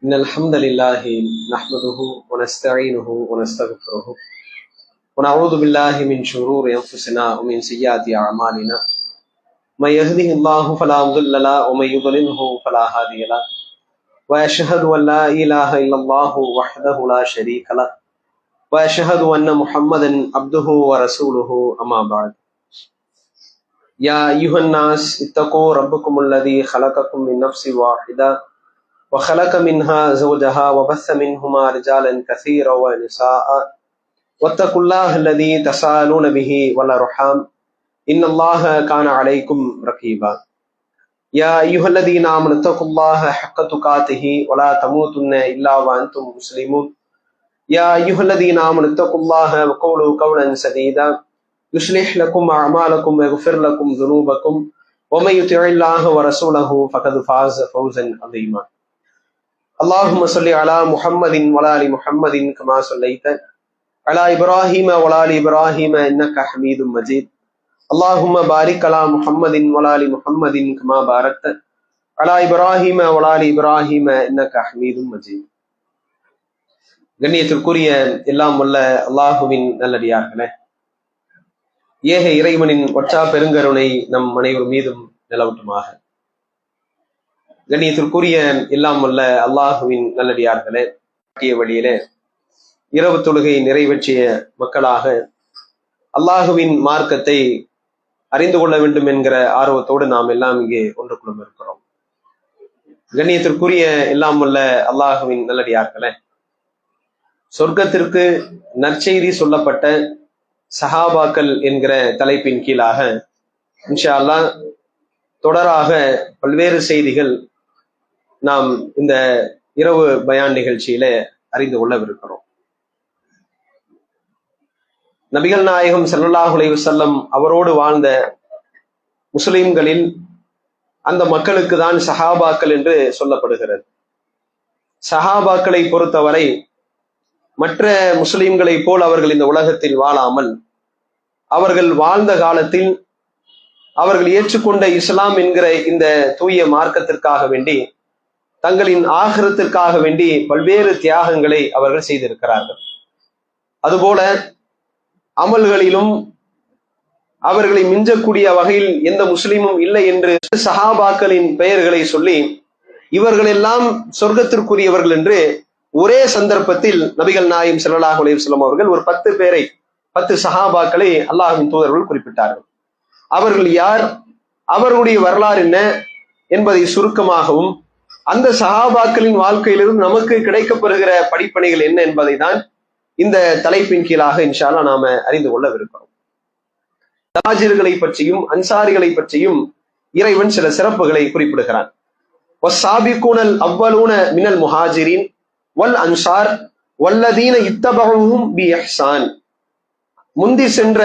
إن الحمد لله نحمده ونستعينه ونستغفره ونعوذ بالله من شرور أنفسنا ومن سيئات أعمالنا من يهده الله فلا مضل له ومن يضلله فلا هادي له وأشهد أن لا إله إلا الله وحده لا شريك له وأشهد أن محمدا عبده ورسوله أما بعد يا أيها الناس اتقوا ربكم الذي خلقكم من نفس واحدة وخلق منها زوجها وبث منهما رجالا كثيرا ونساء واتقوا الله الذي تساءلون به والأرحام إن الله كان عليكم رقيبا يا أيها الذين آمنوا اتقوا الله حق تقاته ولا تموتن إلا وأنتم مسلمون يا أيها الذين آمنوا اتقوا الله وقولوا قولا سديدا يصلح لكم أعمالكم ويغفر لكم ذنوبكم ومن يطع الله ورسوله فقد فاز فوزا عظيما اللهم صل على محمد وعلى آل محمد كما صليت على إبراهيم وعلى آل إبراهيم إنك حميد مجيد اللهم بارك على محمد وعلى آل محمد كما باركت على إبراهيم وعلى آل إبراهيم إنك حميد مجيد. கண்ணியத்திற்குரிய எல்லாம் வல்ல அல்லாஹுவின் நல்லடியார்களே, ஏக இறைவனின் ஒற்றா பெருங்கருணை நம் அனைவர் மீதும் நிலவட்டுமாக. கண்ணியத்திற்குரிய எல்லாம் வல்ல அல்லாஹுவின் நல்லடியார்களே, வழியிலே இரவு தொழுகை நிறைவேற்றிய மக்களாக அல்லாஹுவின் மார்க்கத்தை அறிந்து கொள்ள வேண்டும் என்கிற ஆர்வத்தோடு நாம் எல்லாம் இங்கே ஒன்றுக்குள்ளும் இருக்கிறோம். கண்ணியத்திற்குரிய எல்லாம் வல்ல அல்லாஹுவின் நல்லடியார்களே, சொர்க்கத்திற்கு நற்செய்தி சொல்லப்பட்ட சஹாபாக்கள் என்கிற தலைப்பின் கீழாக இன்ஷா அல்லாஹ் தொடராக பல்வேறு செய்திகள் நாம் இந்த இரவு பயான் நிகழ்ச்சியில அறிந்து கொள்ளவிருக்கிறோம். நபிகள் நாயகம் ஸல்லல்லாஹு அலைஹி வஸல்லம் அவரோடு வாழ்ந்த முஸ்லிம்களில் அந்த மக்களுக்கு தான் சஹாபாக்கள் என்று சொல்லப்படுகிறது. சஹாபாக்களை பொறுத்தவரை மற்ற முஸ்லிம்களை போல் அவர்கள் இந்த உலகத்தில் வாழாமல், அவர்கள் வாழ்ந்த காலத்தில் அவர்கள் ஏற்றுக்கொண்ட இஸ்லாம் என்கிற இந்த தூய மார்க்கத்திற்காக வேண்டி, தங்களின் ஆகிரத்திற்காக வேண்டி பல்வேறு தியாகங்களை அவர்கள் செய்திருக்கிறார்கள். அதுபோல அமல்களிலும் அவர்களை மிஞ்சக்கூடிய வகையில் எந்த முஸ்லிமும் இல்லை என்று சஹாபாக்களின் பெயர்களை சொல்லி இவர்களெல்லாம் சொர்க்கத்திற்குரியவர்கள் என்று ஒரே சந்தர்ப்பத்தில் நபிகள் நாயகம் ஸல்லல்லாஹு அலைஹி வஸல்லம் அவர்கள் ஒரு 10 சஹாபாக்களை அல்லாஹ்வின் தூதர்கள் குறிப்பிட்டார்கள். அவர்கள் யார், அவர்களுடைய வரலாறு என்ன என்பதை சுருக்கமாகவும், அந்த சஹாபாக்களின் வாழ்க்கையிலிருந்து நமக்கு கிடைக்கப்பெறுகிற படிப்பனைகள் என்ன என்பதை தான் இந்த தலைப்பின் கீழாக இன்ஷா அல்லாஹ் நாம அறிந்து கொள்ளவிருக்கிறோம். முஹாஜிர்களை பற்றியும் அன்சாரிகளை பற்றியும் இறைவன் சில சிறப்புகளை குறிப்பிடுகிறான். வஸ்ஸாபிகூனல் அவ்வலூன மினல் முஹாஜிரின் வல் அன்சார் வல்லதீன இத்தபஊஹும் பிஇஹ்சான். முந்தி சென்ற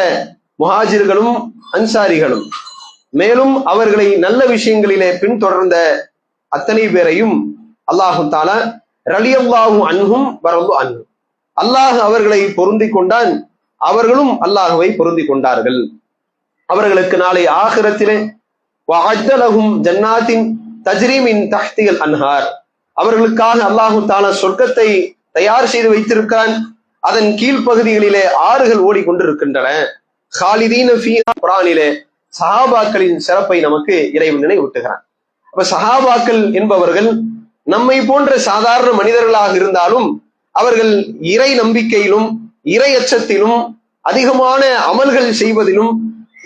முஹாஜிர்களும் அன்சாரிகளும் மேலும் அவர்களை நல்ல விஷயங்களிலே பின்தொடர்ந்த அத்தனை பேரையும் அல்லாஹு தஆலா ரலியல்லாஹு அன்ஹும் வரது அன்ஹு, அல்லாஹ் அவர்களை பொருந்தி கொண்டான், அவர்களும் அல்லாஹுவை பொருந்தி கொண்டார்கள். அவர்களுக்கு நாளை ஆகிரத்திலே வஅத்த லஹும் ஜன்னாத்தின் தஜ்ரி மின் தஹ்தில் அன்ஹார், அவர்களுக்காக அல்லாஹு தஆலா சொர்க்கத்தை தயார் செய்து வைத்திருக்கிறான், அதன் கீழ்ப்பகுதிகளிலே ஆறுகள் ஓடிக்கொண்டிருக்கின்றன. காலிதீன ஃபீஹா, குர்ஆனிலே சஹாபாக்களின் சிறப்பை நமக்கு இறைவன் நினைவூட்டுகிறான். அப்ப சஹாபாக்கள் என்பவர்கள் நம்மை போன்ற சாதாரண மனிதர்களாக இருந்தாலும் அவர்கள் இறை நம்பிக்கையிலும் இறை அச்சத்திலும் அதிகமான அமல்கள் செய்வதிலும்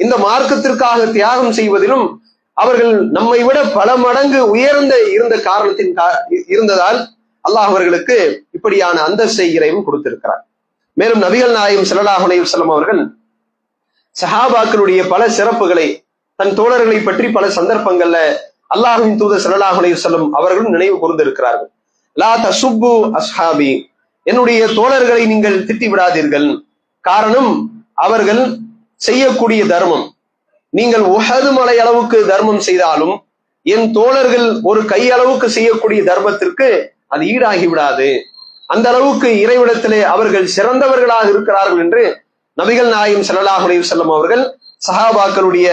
இந்த மார்க்கத்திற்காக தியாகம் செய்வதிலும் அவர்கள் நம்மை விட பல மடங்கு இருந்த காரணத்தின் இருந்ததால் அல்லாஹ் அவர்களுக்கு இப்படியான அந்தஸ்தை இறைவன் கொடுத்திருக்கிறார். மேலும் நபிகள் நாயகம் ஸல்லல்லாஹு அலைஹி வஸல்லம் அவர்கள் சஹாபாக்களுடைய பல சிறப்புகளை தன் தோழர்களை பற்றி பல சந்தர்ப்பங்கள்ல அல்லாஹ்வின் தூதர் ஸல்லல்லாஹு அலைஹி வஸல்லம் அவர்களும் நினைவு கூர்ந்திருக்கிறார்கள். லா தசுப்பு அஸ்ஹாபி, என்னுடைய தோழர்களை நீங்கள் திட்டி விடாதீர்கள். காரணம், அவர்கள் செய்யக்கூடிய தர்மம், நீங்கள் உஹது மலை அளவுக்கு தர்மம் செய்தாலும் என் தோழர்கள் ஒரு கையளவுக்கு செய்யக்கூடிய தர்மத்திற்கு அது ஈடாகி விடாது. அந்த அளவுக்கு இறைவிடத்திலே அவர்கள் சிறந்தவர்களாக இருக்கிறார்கள் என்று நபிகள் நாயகம் ஸல்லல்லாஹு அலைஹி வஸல்லம் அவர்கள் சஹாபாக்களுடைய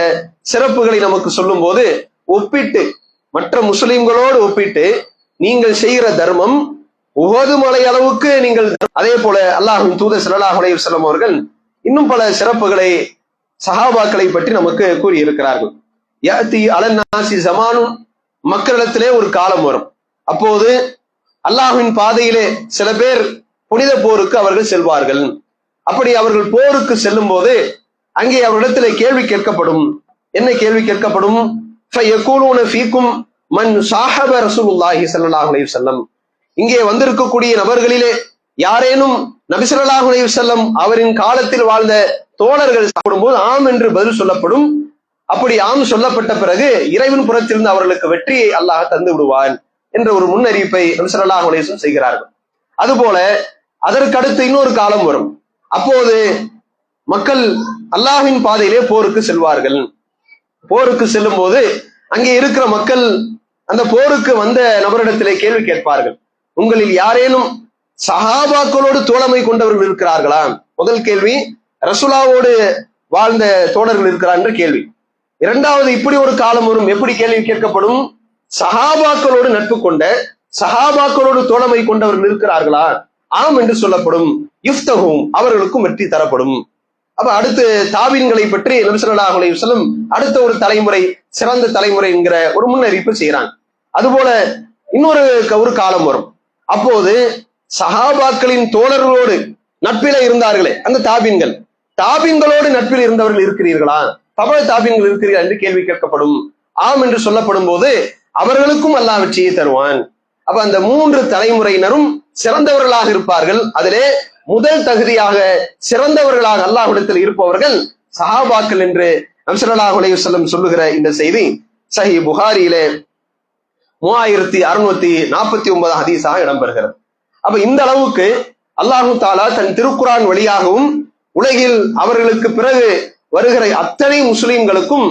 சிறப்புகளை நமக்கு சொல்லும் போது ஒப்பிட்டு, மற்ற முஸ்லிம்களோடு ஒப்பிட்டு நீங்கள் செய்கிற தர்மம் உஹது மலை அளவுக்கு நீங்கள். அதே போல அல்லாஹ்வின் தூதர் ஸல்லல்லாஹு அலைஹி வஸல்லம் அவர்கள் இன்னும் பல சிறப்புகளை சஹாபாக்களை பற்றி நமக்கு கூறி இருக்கிறார்கள். யஅதி அலன்னாசி ஸமானுன், மக்களிடத்திலே ஒரு காலம் வரும், அப்போது அல்லாஹ்வின் பாதையிலே சில பேர் புனித போருக்கு அவர்கள் செல்வார்கள். அப்படி அவர்கள் போருக்கு செல்லும் போது அங்கே அவர்களிடத்திலே கேள்வி கேட்கப்படும். என்ன கேள்வி கேட்கப்படும்? ஃபயகூலுன ஃபீக்கும் மன் ஸாஹப ரசூலுல்லாஹி ஸல்லல்லாஹு அலைஹி வஸல்லம், இங்கே வந்திருக்கக்கூடிய நபர்களிலே யாரேனும் நபி ஸல்லல்லாஹு அலைஹி வஸல்லம் அவரின் காலத்தில் வாழ்ந்த தோழர்கள் சாப்பிடும்போது ஆம் என்று பதில் சொல்லப்படும். அப்படி ஆம் சொல்லப்பட்ட பிறகு இறைவன் புறத்திலிருந்து அவர்களுக்கு வெற்றியை அல்லாஹ் தந்து விடுவான் என்ற ஒரு முன்னறிவிப்பை நபி ஸல்லல்லாஹு அலைஹி வஸல்லம் செய்கிறார்கள். அதுபோல அதற்கடுத்து இன்னொரு காலம் வரும், அப்போது மக்கள் அல்லாஹ்வின் பாதையிலே போருக்கு செல்வார்கள். போருக்கு செல்லும் போது அங்கே இருக்கிற மக்கள் அந்த போருக்கு வந்த நபரிடத்திலே கேள்வி கேட்பார்கள், உங்களில் யாரேனும் சஹாபாக்களோடு தோழமை கொண்டவர்கள் இருக்கிறார்களா? முதல் கேள்வி ரசூலாவோடு வாழ்ந்த தோழர்கள் இருக்கிறார் என்ற கேள்வி. இரண்டாவது, இப்படி ஒரு காலம் வரும், எப்படி கேள்வி கேட்கப்படும்? சஹாபாக்களோடு நட்பு கொண்ட, சஹாபாக்களோடு தோழமை கொண்டவர்கள் இருக்கிறார்களா? ஆம் என்று சொல்லப்படும். யுஃப்தஹும், அவர்களுக்கும் வெற்றி தரப்படும். அப்ப அடுத்து தாபீன்களை பற்றி நபி ஸல்லல்லாஹு அலைஹி வஸல்லம் அடுத்த ஒரு தலைமுறை சிறந்த தலைமுறை என்கிற ஒரு முன்னறிவிப்பு செய்யறாங்க. அதுபோல இன்னொரு காலம் வரும், அப்போது சஹாபாக்களின் தோழர்களோடு நட்பில இருந்தார்களே அந்த தாபீன்கள், தாபீன்களோடு நட்பில் இருந்தவர்கள் இருக்கிறீர்களா? தப தாபீன்கள் இருக்கிறீர்கள் என்று கேள்வி கேட்கப்படும். ஆம் என்று சொல்லப்படும் போது அவர்களுக்கும் அல்லாஹ் வெற்றியை தருவான். அப்ப அந்த மூன்று தலைமுறையினரும் சிறந்தவர்களாக இருப்பார்கள். அதிலே முதல் தகுதியாக சிறந்தவர்களாக அல்லாஹ்விடத்தில் இருப்பவர்கள் சஹாபாக்கள் என்று நபி ஸல்லல்லாஹு அலைஹி வஸல்லம் சொல்லுகிற இந்த செய்தி சஹீஹ் புகாரியிலே 3649 ஹதீஸாக இடம்பெறுகிறது. அப்ப இந்த அளவுக்கு அல்லாஹு தஆலா தன் திருக்குர்ஆன் வழியாகவும் உலகில் அவர்களுக்கு பிறகு வருகிற அத்தனை முஸ்லிம்களுக்கும்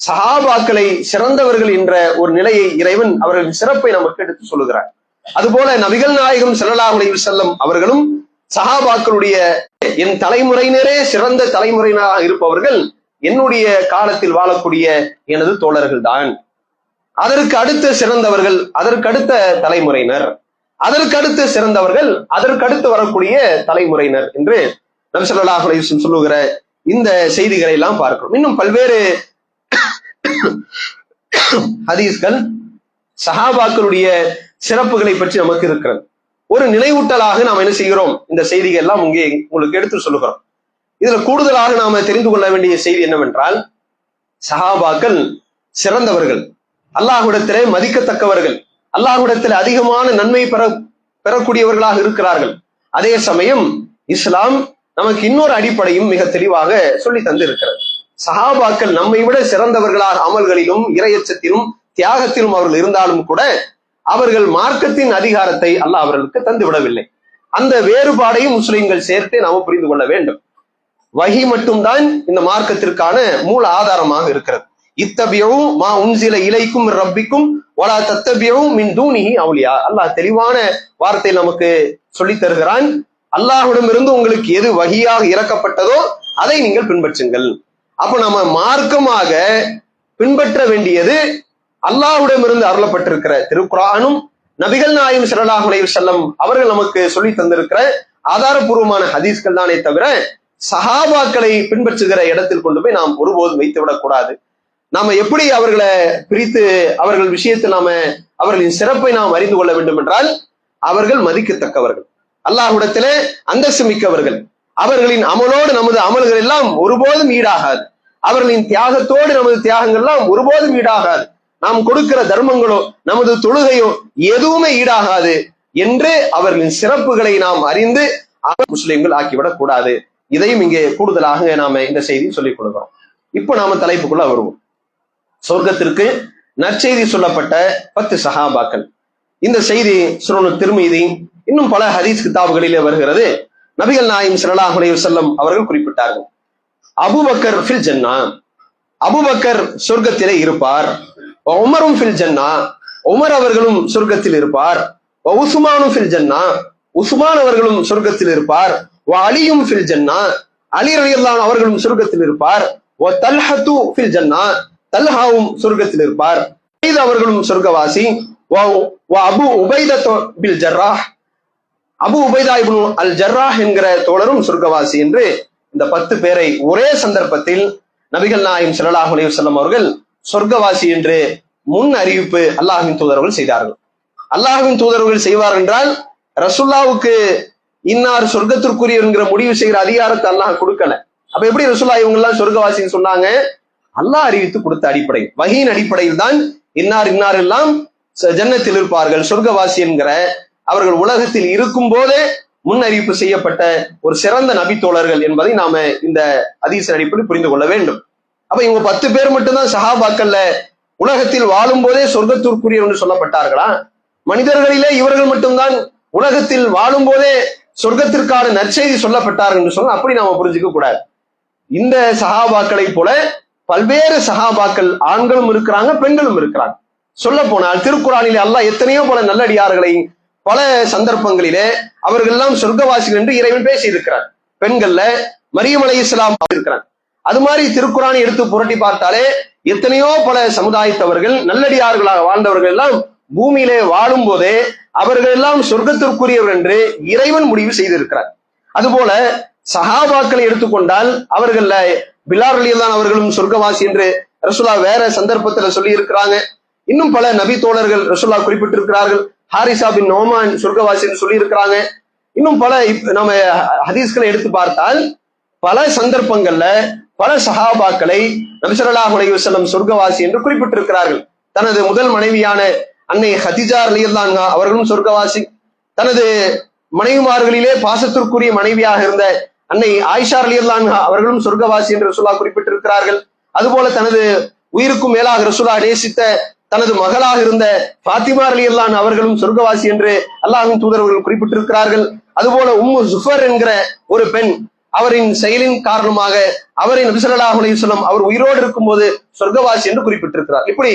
சஹாபாக்களை சிறந்தவர்கள் என்ற ஒரு நிலையை இறைவன் அவர்களின் சிறப்பை நமக்கு எடுத்து சொல்லுகிறார். அதுபோல நபிகள் நாயகம் ஸல்லல்லாஹு அலைஹி வஸல்லம் அவர்களும் சஹாபாக்களுடைய என் தலைமுறையினரே சிறந்த தலைமுறையினராக இருப்பவர்கள் என்னுடைய காலத்தில் வாழக்கூடிய எனது தோழர்கள் தான். அதற்கு அடுத்து சிறந்தவர்கள் அதற்கடுத்த தலைமுறையினர், அதற்கடுத்து சிறந்தவர்கள் அதற்கடுத்து வரக்கூடிய தலைமுறையினர் என்று நபி ஸல்லல்லாஹு அலைஹி வஸல்லம் சொல்லுகிற இந்த செய்திகளை எல்லாம் பார்க்கிறோம். இன்னும் பல்வேறு ஹதீஸ்கள் சஹாபாக்களுடைய சிறப்புகளை பற்றி நமக்கு இருக்கிறது. ஒரு நினைவூட்டலாக நாம் என்ன செய்கிறோம், இந்த செய்திகள் எல்லாம் இங்கே உங்களுக்கு எடுத்து சொல்லுகிறோம். இதுல கூடுதலாக நாம தெரிந்து கொள்ள வேண்டிய செய்தி என்னவென்றால், சஹாபாக்கள் சிறந்தவர்கள், அல்லாஹ்விடத்திலே மதிக்கத்தக்கவர்கள், அல்லாஹ்விடத்திலே அதிகமான நன்மை பெறக்கூடியவர்களாக இருக்கிறார்கள். அதே சமயம் இஸ்லாம் நமக்கு இன்னொரு அடிப்படையும் மிக தெளிவாக சொல்லி தந்து இருக்கிறது. சஹாபாக்கள் நம்மை விட சிறந்தவர்களாக அமல்களிலும் இறையச்சத்திலும் தியாகத்திலும் அவர்கள் இருந்தாலும் கூட அவர்கள் மார்க்கத்தின் அதிகாரத்தை அல்லாஹ் அவர்களுக்கு தந்து விடவில்லை. அந்த வேறுபாடையும் முஸ்லிம்கள் சேர்த்து நாம புரிந்து கொள்ள வேண்டும். வஹி மட்டும்தான் இந்த மார்க்கத்திற்கான மூல ஆதாரமாக இருக்கிறது. இத்தபியூ மா உன்சில இலைக்கும் ரப்பிக்கும் வலா தத்தபியூ மின் தூனிஹி அவுலியா. அல்லாஹ் தெளிவான வார்த்தை நமக்கு சொல்லி தருகிறான். அல்லாஹ்விடமிருந்து உங்களுக்கு எது வஹியாக இறக்கப்பட்டதோ அதை நீங்கள் பின்பற்றுங்கள். அப்ப நம்ம மார்க்கமாக பின்பற்ற வேண்டியது அல்லாஹ்விடமிருந்து அருளப்பட்டிருக்கிற திருக்குர்ஆனும் நபிகள் நாயகம் ஸல்லல்லாஹு அலைஹி வஸல்லம் அவர்கள் நமக்கு சொல்லி தந்திருக்கிற ஆதாரபூர்வமான ஹதீஸ்கள் தானே தவிர சஹாபாக்களை பின்பற்றுகிற இடத்தில் கொண்டு போய் நாம் ஒருபோதும் வைத்து விடக்கூடாது. நாம எப்படி அவர்களை பிரித்து அவர்கள் விஷயத்தில் அவர்களின் சிறப்பை நாம் அறிந்து கொள்ள வேண்டும் என்றால், அவர்கள் மதிக்கத்தக்கவர்கள், அல்லாஹ்விடத்திலே அந்தஸ்து மிக்கவர்கள். அவர்களின் அமலோடு நமது அமல்கள் எல்லாம் ஒருபோதும் ஈடாகாது. அவர்களின் தியாகத்தோடு நமது தியாகங்கள் எல்லாம் ஒருபோதும் ஈடாகாது. நாம் கொடுக்கிற தர்மங்களோ நமது தொழுகையோ எதுவுமே ஈடாகாது என்று அவர்களின் சிறப்புகளை நாம் அறிந்து முஸ்லிம்கள் ஆக்கிவிடக் கூடாது. இதையும் இங்கே கூடுதலாக நாம இந்த செய்தி சொல்லிக் கொடுக்கிறோம். இப்போ நாம தலைப்புக்குள்ள வருவோம். சொர்க்கத்திற்கு நற்செய்தி சொல்லப்பட்ட 10 சஹாபாக்கள். இந்த செய்தி சுனன் திர்மிதி இன்னும் பல ஹதீஸ் கிதாபுகளிலே வருகிறது. நபிகள் நாயகம் ஸல்லல்லாஹு அலைஹி வஸல்லம் அவர்கள் குறிப்பிட்டார்கள், அபூபக்கர் ஃபில் ஜன்னா, அபூபக்கர் சொர்க்கத்திலே இருப்பார். உமரும் ஃபில் ஜன்னா, உமர் அவர்களும் சொர்க்கத்தில் இருப்பார். உஸ்மானும் ஃபில் ஜன்னா, உஸ்மான் அவர்களும் சொர்க்கத்தில் இருப்பார். அலியும் ஃபில் ஜன்னா, அலி ரலியல்லாஹு அன்ஹு அவர்களும் சொர்க்கத்தில் இருப்பார். தல்ஹத்து ஃபில் ஜன்னா, தல்ஹாவும் சொர்க்கத்தில் இருப்பார். அவர்களும் சொர்க்கவாசி. அபு உபைதா பில் ஜர்ராஹ், அபு உபைதா இப்னு அல் ஜர்ராஹ் என்கிற தோழரும் சொர்க்கவாசி என்று இந்த 10 பேரை ஒரே சந்தர்ப்பத்தில் நபிகள் நாயகம் ஸல்லல்லாஹு அலைஹி வஸல்லம் அவர்கள் சொர்க்கவாசி என்று முன் அறிவிப்பு அல்லாஹ்வின் தூதர்கள் செய்தார்கள். அல்லாஹ்வின் தூதர்கள் செய்வார் என்றால் ரசூலுல்லாவுக்கு இன்னார் சொர்க்கத்திற்குரிய என்கிற முடிவு செய்கிற அதிகாரத்தை அல்லாஹ் கொடுக்கல. அப்ப எப்படி ரசூலுல்லாஹ் இவங்க எல்லாம் சொர்க்கவாசின்னு சொன்னாங்க? அல்லாஹ் அறிவித்து கொடுத்த அடிப்படை, வஹீன் அடிப்படையில் தான் இன்னார் இன்னார் எல்லாம் ஜன்னத்தில் இருப்பார்கள், சொர்க்கவாசி என்கிற அவர்கள் உலகத்தில் இருக்கும் போதே முன் அறிவிப்பு செய்யப்பட்ட ஒரு சிறந்த நபி தோழர்கள் என்பதை நாம இந்த ஹதீஸ் அடிப்படையில் புரிந்து கொள்ள வேண்டும். அப்ப இவங்க 10 பேர் மட்டும்தான் சஹாபாக்கள்ல உலகத்தில் வாழும் போதே சொர்க்கத்திற்குரியவர் என்று சொல்லப்பட்டார்களா? மனிதர்களிலே இவர்கள் மட்டும்தான் உலகத்தில் வாழும் போதே சொர்க்கத்திற்கான நற்செய்தி சொல்லப்பட்டார்கள் என்று சொன்னா அப்படி நாம புரிஞ்சுக்க கூடாது. இந்த சஹாபாக்களை போல பல்வேறு சஹாபாக்கள் ஆண்களும் இருக்கிறாங்க, பெண்களும் இருக்கிறாங்க. சொல்ல போனால் திருக்குறானிலே அல்லாஹ் எத்தனையோ பல நல்லடியார்களை பல சந்தர்ப்பங்களிலே அவர்கள் எல்லாம் சொர்க்கவாசிகள் என்று இறைவன் பேசி இருக்கிறார். பெண்கள்ல மரியம் அலைஹிஸ்ஸலாம் இருக்கிறார். அது மாதிரி திருக்குறானை எடுத்து புரட்டி பார்த்தாலே எத்தனையோ பல சமுதாயத்தவர்கள் நல்லடியார்களாக வாழ்ந்தவர்கள் எல்லாம் பூமியிலே வாழும் போதே அவர்கள் எல்லாம் சொர்க்கத்திற்குரியவர் என்று இறைவன் முடிவு செய்திருக்கிறார். அதுபோல சஹாபாக்களை எடுத்துக்கொண்டால் அவர்கள பிலால் ரலியல்லாஹு அவர்களும் சொர்க்கவாசி என்று ரசூலுல்லாஹ் வேற சந்தர்ப்பத்துல சொல்லி இருக்கிறாங்க. இன்னும் பல நபி தோழர்கள் ரசூலுல்லாஹ் குறிப்பிட்டிருக்கிறார்கள். ஹாரிசா பின் நோமான் சொர்க்கவாசி என்று சொல்லி இருக்கிறாங்க. இன்னும் பல நம்ம ஹதீஸ்களை எடுத்து பார்த்தால் பல சந்தர்ப்பங்கள்ல பல சஹாபாக்களை நபி ஸல்லல்லாஹு அலைஹி வஸல்லம் சொர்க்கவாசி என்று குறிப்பிட்டிருக்கிறார்கள். தனது முதல் மனைவியான அன்னை ஹதீஜா ரலியல்லாஹு அன்ஹா அவர்களும் சொர்க்கவாசி, தனது மனைவிமார்களிலே பாசத்திற்குரிய மனைவியாக இருந்த அன்னை ஆயிஷா ரலியல்லாஹு அன்ஹா அவர்களும் சொர்க்கவாசி என்று ரசூலுல்லாஹ் குறிப்பிட்டிருக்கிறார்கள். அதுபோல தனது உயிருக்கும் மேலாக ரசூலுல்லாஹ் நேசித்த தனது மகளாக இருந்த ஃபாத்திமா ரலியல்லாஹு அன்ஹா அவர்களும் சொர்க்கவாசி என்று அல்லாஹ்வின் தூதர்கள் குறிப்பிட்டிருக்கிறார்கள். அதுபோல உம்மு ஜுஃபர் என்கிற ஒரு பெண், அவரின் செயலின் காரணமாக அவரை நபி ஸல்லல்லாஹு அலைஹி வஸல்லம் அவர் உயிரோடு இருக்கும்போது சொர்க்கவாசி என்று குறிப்பிட்டிருக்கிறார். இப்படி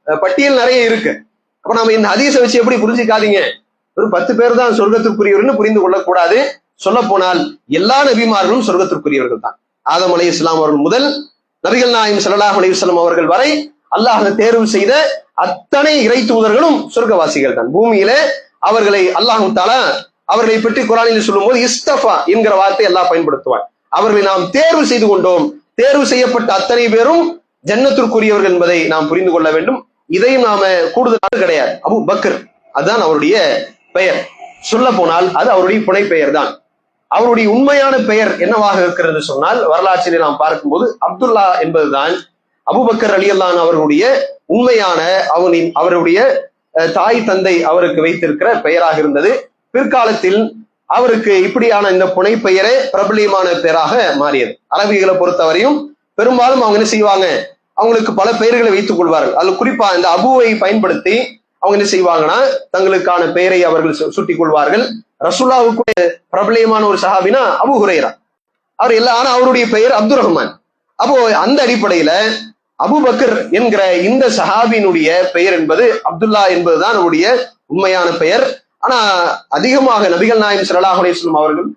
பட்டியல் நிறைய இருக்கு. அப்ப நம்ம இந்த ஹதீஸை வச்சு எப்படி புரிஞ்சுக்காதீங்க, ஒரு 10 பேர் தான் சொர்க்கத்திற்குரியவர்னு புரிந்து கொள்ளக்கூடாது. சொல்ல போனால் எல்லா நபிமார்களும் சொர்க்கத்திற்குரியவர்கள் தான். ஆதம் அலைஹிஸ்ஸலாம் அவர்கள் முதல் நபிகள் நாயகம் ஸல்லல்லாஹு அலைஹி வஸல்லம் அவர்கள் வரை அல்லாஹ் தேர்வு செய்த அத்தனை இறை தூதர்களும் சொர்க்கவாசிகள் தான். பூமியிலே அவர்களை அல்லாஹ் தஆலா அவர்களை பற்றி குர்ஆனில் சொல்லும் போது இஸ்தஃபா என்கிற வார்த்தை அல்லாஹ் பயன்படுத்துவார். அவர்களை நாம் தேர்வு செய்து கொண்டோம், தேர்வு செய்யப்பட்ட அத்தனை பேரும் ஜன்னத்திற்குரியவர்கள் என்பதை நாம் புரிந்து கொள்ள வேண்டும். இதையும் நாம கூடுதலாக கிடையாது. அபு பக்கர் அதுதான் அவருடைய பெயர். சொல்ல போனால் அது அவருடைய புனை பெயர் தான். அவருடைய உண்மையான பெயர் என்னவாக இருக்கிறது சொன்னால் வரலாற்றிலே நாம் பார்க்கும்போது அப்துல்லா என்பதுதான் அபூபக்கர் ரலியல்லாஹு அன்ஹு அவர்களுடைய உண்மையான அவருடைய தாய் தந்தை அவருக்கு வைத்திருக்கிற பெயராக இருந்தது. பிற்காலத்தில் அவருக்கு இப்படியான இந்த புனை பெயரே பிரபலியமான பெயராக மாறியது. அரபிகளை பொறுத்தவரையும் பெரும்பாலும் அவங்க என்ன செய்வாங்க, அவங்களுக்கு பல பெயர்களை வைத்துக் கொள்வார்கள். அதுல குறிப்பா இந்த அபுவை பயன்படுத்தி அவங்க என்ன செய்வாங்கன்னா தங்களுக்கான பெயரை அவர்கள் சுட்டிக் கொள்வார்கள். ரசூலுல்லாஹ்வுக்கு பிரபலியமான ஒரு சஹாபினா அபு ஹுரைரா, அவர் ஆனா அவருடைய பெயர் அப்துர் ரஹ்மான். அப்போ அந்த அடிப்படையில அபூபக்கர் என்கிற இந்த சஹாபியினுடைய பெயர் என்பது அப்துல்லா என்பதுதான் அவருடைய உண்மையான பெயர். ஆனா அதிகமாக நபிகள் நாயகம் ஸல்லல்லாஹு அலைஹி வஸல்லம் அவர்கள்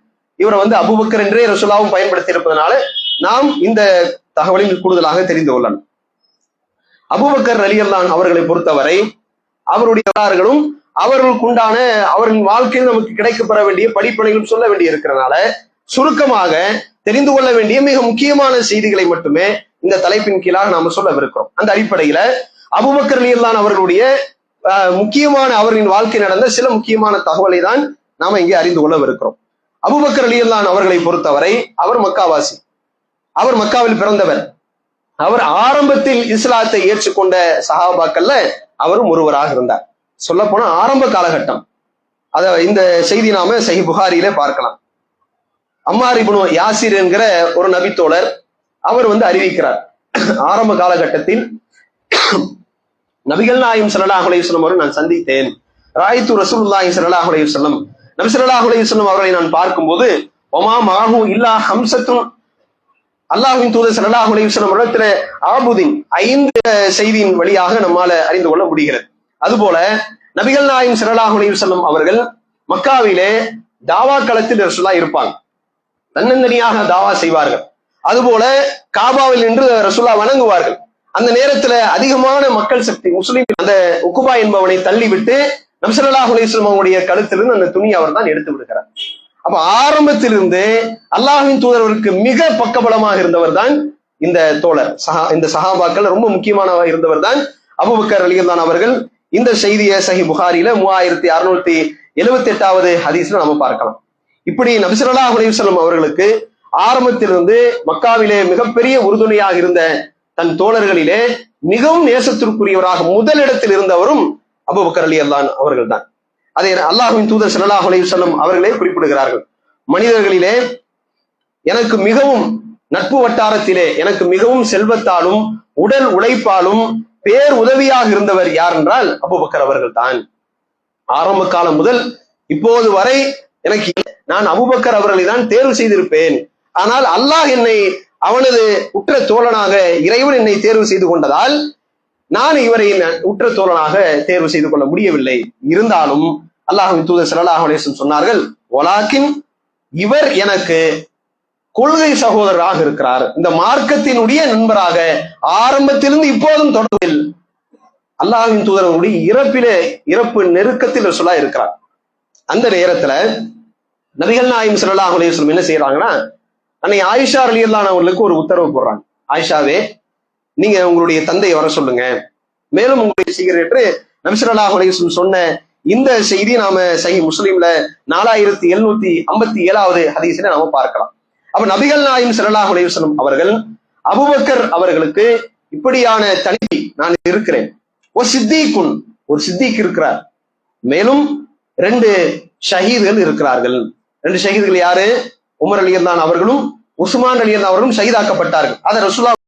இவரை அபூபக்கர் என்றே ரசூலுல்லாஹ்வும் பயன்படுத்தி இருப்பதனால நாம் இந்த தகவலில் கூடுதலாக தெரிந்து கொள்ளலாம். அபூபக்கர் ரலியல்லாஹு அன்ஹு அவர்களை பொறுத்தவரை அவருடைய வரலாறுகளும் அவர்களுக்குண்டான அவர்களின் வாழ்க்கையில் நமக்கு கிடைக்கப்பெற வேண்டிய படிப்பனைகளும் சொல்ல வேண்டிய இருக்கிறனால சுருக்கமாக தெரிந்து கொள்ள வேண்டிய மிக முக்கியமான செய்திகளை மட்டுமே இந்த தலைப்பின் கீழாக நாம சொல்லவிருக்கிறோம். அந்த அடிப்படையில அபூபக்கர் ரலியல்லாஹு அன்ஹு அவர்களுடைய முக்கியமான அவர்களின் வாழ்க்கை நடந்த சில முக்கியமான தகவலை தான் நாம இங்கே அறிந்து கொள்ளவிருக்கிறோம். அபூபக்கர் ரலியல்லாஹு அன்ஹு அவர்களை பொறுத்தவரை அவர் மக்காவாசி, அவர் மக்காவில் பிறந்தவர். அவர் ஆரம்பத்தில் இஸ்லாத்தை ஏற்றுக்கொண்ட சஹாபாக்கள்ல அவரும் ஒருவராக இருந்தார். சொல்ல போனா ஆரம்ப காலகட்டம். இந்த செய்தி நாம சஹீஹ் புகாரியிலே பார்க்கலாம். அம்மார் இப்னு யாசிர் என்கிற ஒரு நபித்தோழர் அவர் அறிவிக்கிறார், ஆரம்ப காலகட்டத்தில் நபிகள் நாயகம் ஸல்லல்லாஹு அலைஹி வஸல்லம் அவரை நான் சந்தித்தேன். ராயித்து ரசூலுல்லாஹி ஸல்லல்லாஹு அலைஹி வஸல்லம், நபி ஸல்லல்லாஹு அலைஹி வஸல்லம் அவர்களை நான் பார்க்கும்போது வமா மஅஹு இல்லா ஹம்ஸத்துன், அல்லாஹ்வின் தூதர் ஸல்லல்லாஹு அலைஹி வஸல்லம் இடத்துல ஆபுதீன் 5 செய்தியின் வழியாக நம்மால அறிந்து கொள்ள முடிகிறது. அதுபோல நபிகள் நாயகம் ஸல்லல்லாஹு அலைஹி வஸல்லம் அவர்கள் மக்காவிலே தாவா களத்தில் ரசூலுல்லாஹ் இருப்பாங்க, தன்னந்தனியாக தாவா செய்வார்கள். அதுபோல காபாவில் நின்று ரசூலுல்லாஹ் வணங்குவார்கள். அந்த நேரத்துல அதிகமான மக்கள் சக்தி முஸ்லிம் அந்த உக்குபா என்பவனை தள்ளிவிட்டு நபி ஸல்லல்லாஹு அலைஹி வஸல்லம் அவருடைய கழுத்திலிருந்து அந்த துணியை அவர் தான் எடுத்து விடுகிறார். அப்ப ஆரம்பத்திலிருந்து அல்லாஹ்வின் தூதரவருக்கு மிக பக்கபலமாக இருந்தவர் தான் இந்த தோழர். இந்த சஹாபாக்கள் ரொம்ப முக்கியமானவர் இருந்தவர் தான் அபூபக்கர் ரலியல்லாஹு அவர்கள். இந்த செய்தியை சஹீஹ் புகாரில 3678வது ஹதீஸ்ல நம்ம பார்க்கலாம். இப்படி நபி ஸல்லல்லாஹு அலைஹி வஸல்லம் அவர்களுக்கு ஆரம்பத்திலிருந்து மக்காவிலே மிகப்பெரிய உறுதுணையாக இருந்த தன் தோழர்களிலே மிகவும் நேசத்திற்குரியவராக முதலிடத்தில் இருந்தவரும் அபூபக்கர் ரலியல்லாஹு அவர்கள் தான். அதை அல்லாஹ்வின் தூதர் ஸல்லல்லாஹு அலைஹி வஸல்லம் அவர்களே குறிப்பிடுகிறார்கள். மனிதர்களிலே எனக்கு மிகவும் நட்பு வட்டாரத்திலே எனக்கு மிகவும் செல்வத்தாலும் உடல் உழைப்பாலும் பேர் உதவியாக இருந்தவர் யார் என்றால் அபூபக்கர் அவர்கள் தான். ஆரம்ப காலம் முதல் இப்போது வரை எனக்கு நான் அபூபக்கர் அவர்களை தான் தேர்வு செய்திருப்பேன். ஆனால் அல்லாஹ் என்னை அவனது உற்ற தோழனாக இறைவன் என்னை தேர்வு செய்து கொண்டதால் நான் இவரை உற்ற தோழனாக தேர்வு செய்து கொள்ள முடியவில்லை. இருந்தாலும் அல்லாஹ்வின் தூதர் ஸல்லல்லாஹு அலைஹி வஸல்லம் சொன்னார்கள், வலாக்கின் இவர் எனக்கு கொள்கை சகோதரராக இருக்கிறார், இந்த மார்க்கத்தினுடைய நண்பராக ஆரம்பத்திலிருந்து இப்போதும் தொடர்பில் அல்லாஹ்வின் தூதரனுடைய இறப்பு நெருக்கத்தில் ரசூலுல்லாஹ் இருக்கிறார். அந்த நேரத்துல நபிகள் நாயகம் ஸல்லல்லாஹு அலைஹி வஸல்லம் என்ன செய்யறாங்கன்னா, அன்னை ஆயிஷா ரலியல்லாஹு அவர்களுக்கு ஒரு உத்தரவு போடுறாங்க. ஆயிஷாவே, நீங்க உங்களுடைய தந்தையை வர சொல்லுங்க, மேலும் உங்களுடைய சிகரெட்டு நபி ஸல்லல்லாஹு அலைஹி வஸல்லம் சொன்ன இந்த செய்தி நாம சஹீஹ் முஸ்லிம்ல 4757வது ஹதீஸ்ல நாம பார்க்கலாம். அப்ப நபிகள் நாயகம் ஸல்லல்லாஹு அலைஹி வஸல்லம் அவர்கள் அபூபக்கர் அவர்களுக்கு இப்படியான தனிமை நான் இருக்கிறேன், ஒரு சித்திக் இருக்கிறார், மேலும் 2 ஷஹீதுகள் இருக்கிறார்கள். 2 ஷஹீதுகள் யாரு? உமர் ரலியல்லாஹு அவர்களும் உஸ்மான் ரலியல்லாஹு அவர்களும் ஷஹீதாக்கப்பட்டார்கள். அதை ரசூலுல்லாஹ்